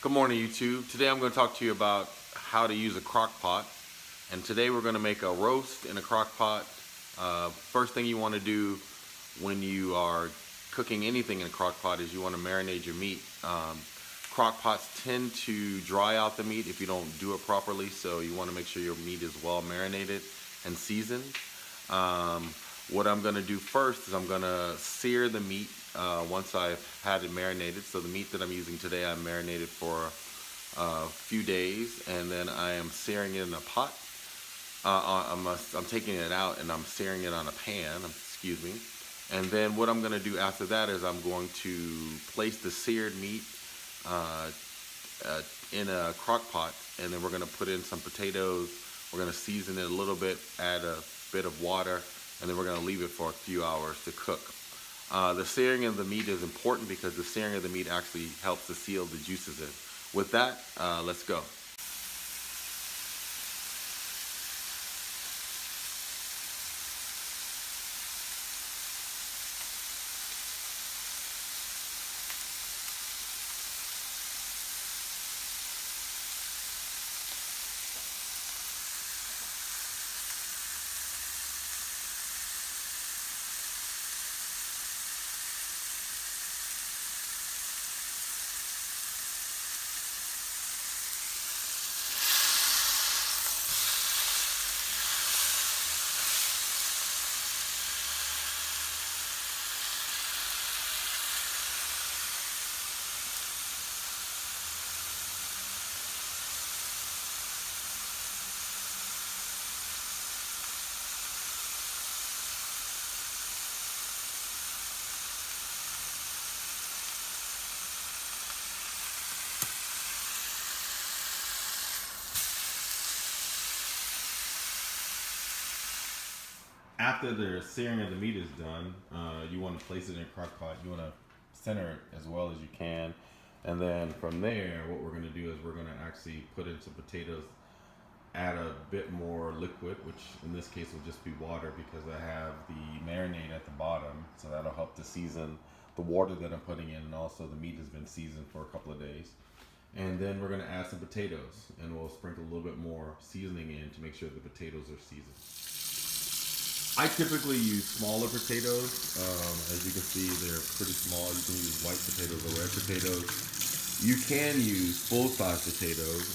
Good morning, YouTube. Today I'm going to talk to you about how to use a crock pot. And today we're going to make a roast in a crock pot. First thing you want to do when you are cooking anything in a crock pot is you want to marinate your meat. Crock pots tend to dry out the meat if you don't do it properly, so you want to make sure your meat is well marinated and seasoned. Um, what I'm going to do first is I'm going to sear the meat once I've had it marinated. So the meat that I'm using today, I marinated for a few days, and then I am searing it in a pot. I'm taking it out and I'm searing it on a pan, excuse me. And then what I'm going to do after that is I'm going to place the seared meat uh, in a crock pot, and then we're going to put in some potatoes. We're going to season it a little bit, add a bit of water, and then we're going to leave it for a few hours to cook. The searing of the meat is important because the searing of the meat actually helps to seal the juices in. With that, let's go. After the searing of the meat is done, you want to place it in a crock pot. You want to center it as well as you can. And then from there, what we're going to do is we're going to actually put in some potatoes, add a bit more liquid, which in this case will just be water because I have the marinade at the bottom. So that'll help to season the water that I'm putting in, and also the meat has been seasoned for a couple of days. And then we're going to add some potatoes, and we'll sprinkle a little bit more seasoning in to make sure the potatoes are seasoned. I typically use smaller potatoes. As you can see, they're pretty small. You can use white potatoes or red potatoes. You can use full-size potatoes,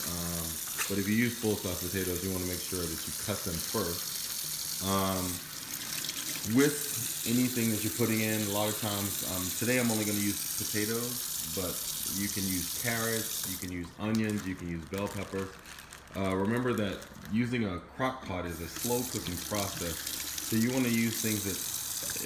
but if you use full-size potatoes, you want to make sure that you cut them first. Um, with anything that you're putting in, a lot of times, today I'm only going to use potatoes, but you can use carrots, you can use onions, you can use bell peppers. Remember that using a crock pot is a slow cooking process, so you want to use things that,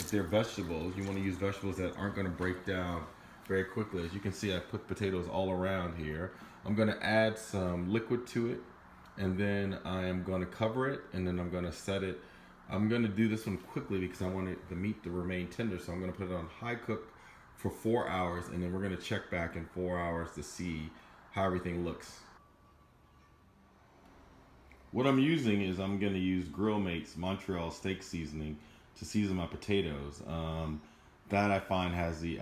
if they're vegetables, you want to use vegetables that aren't going to break down very quickly. As you can see, I put potatoes all around here. I'm going to add some liquid to it, and then I am going to cover it, and then I'm going to set it. I'm going to do this one quickly because I want the meat to remain tender, so I'm going to put it on high cook for 4 hours, and then we're going to check back in 4 hours to see how everything looks. What I'm using is I'm going to use Grill Mates Montreal steak seasoning to season my potatoes. That I find has the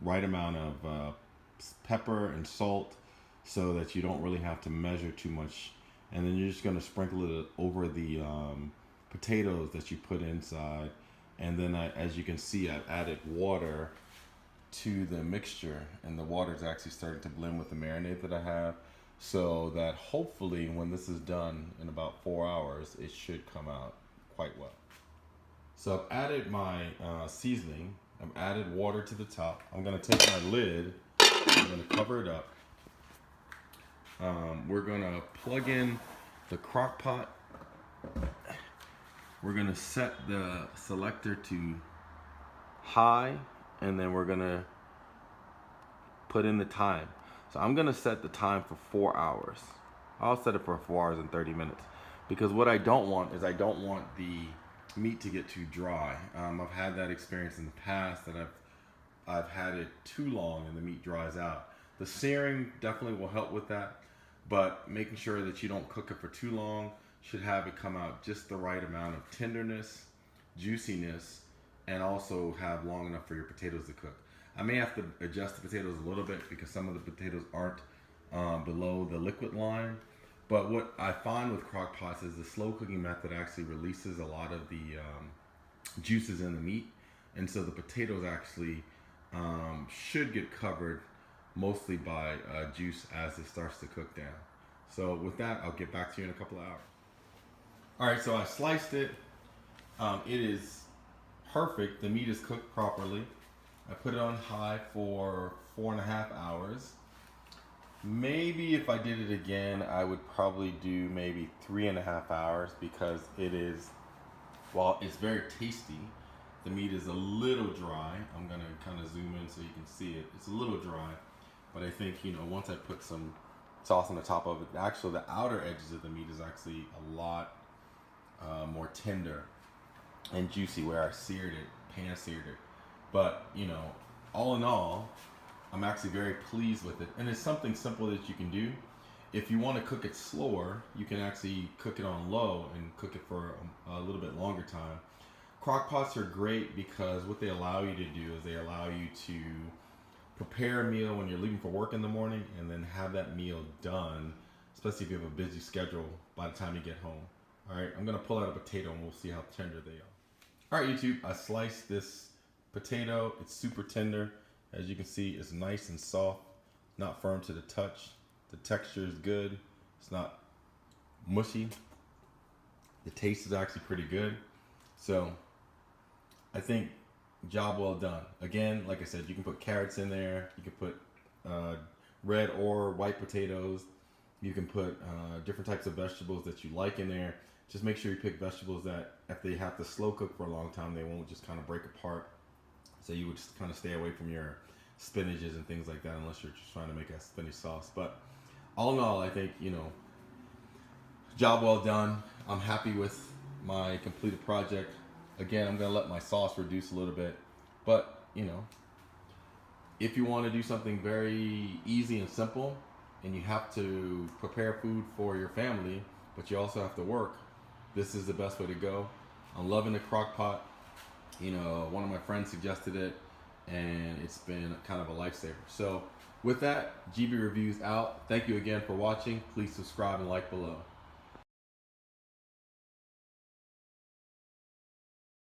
right amount of pepper and salt so that you don't really have to measure too much. And then you're just going to sprinkle it over the potatoes that you put inside. And then as you can see, I've added water to the mixture, and the water is actually starting to blend with the marinade that I have, so that hopefully when this is done in about 4 hours, it should come out quite well. So I've added my seasoning. I've added water to the top. I'm going to take my lid. I'm going to cover it up. We're going to plug in the crock pot. We're going to set the selector to high, and then we're going to put in the time. So I'm going to set the time for 4 hours. I'll set it for 4 hours and 30 minutes because what I don't want is I don't want the meat to get too dry. I've had that experience in the past that I've had it too long and the meat dries out. The searing definitely will help with that, but making sure that you don't cook it for too long should have it come out just the right amount of tenderness, juiciness, and also have long enough for your potatoes to cook. I may have to adjust the potatoes a little bit because some of the potatoes aren't below the liquid line. But what I find with crock pots is the slow cooking method actually releases a lot of the juices in the meat, and so the potatoes actually should get covered mostly by juice as it starts to cook down. So with that, I'll get back to you in a couple of hours. All right, so I sliced it. It is perfect. The meat is cooked properly. I put it on high for 4.5 hours. Maybe if I did it again, I would probably do maybe 3.5 hours because it is, while it's very tasty, the meat is a little dry. I'm gonna kind of zoom in so you can see it. It's a little dry, but I think, once I put some sauce on the top of it, actually the outer edges of the meat is actually a lot more tender and juicy where I seared it, pan seared it. But, all in all, I'm actually very pleased with it. And it's something simple that you can do. If you want to cook it slower, you can actually cook it on low and cook it for a little bit longer time. Crock pots are great because what they allow you to do is they allow you to prepare a meal when you're leaving for work in the morning and then have that meal done, especially if you have a busy schedule by the time you get home. All right, I'm gonna pull out a potato and we'll see how tender they are. All right, YouTube, I sliced this potato. It's super tender. As you can see, it's nice and soft, not firm to the touch. The texture is good. It's not mushy. The taste is actually pretty good. So I think job well done. Again, like I said, you can put carrots in there. You can put red or white potatoes. You can put different types of vegetables that you like in there. Just make sure you pick vegetables that if they have to slow cook for a long time, they won't just kind of break apart. So you would just kind of stay away from your spinaches and things like that unless you're just trying to make a spinach sauce. But all in all, I think, job well done. I'm happy with my completed project. Again, I'm going to let my sauce reduce a little bit. But, if you want to do something very easy and simple and you have to prepare food for your family, but you also have to work, this is the best way to go. I'm loving the crock pot. One of my friends suggested it, and it's been kind of a lifesaver. So with that, GB Reviews out. Thank you again for watching. Please subscribe and like below.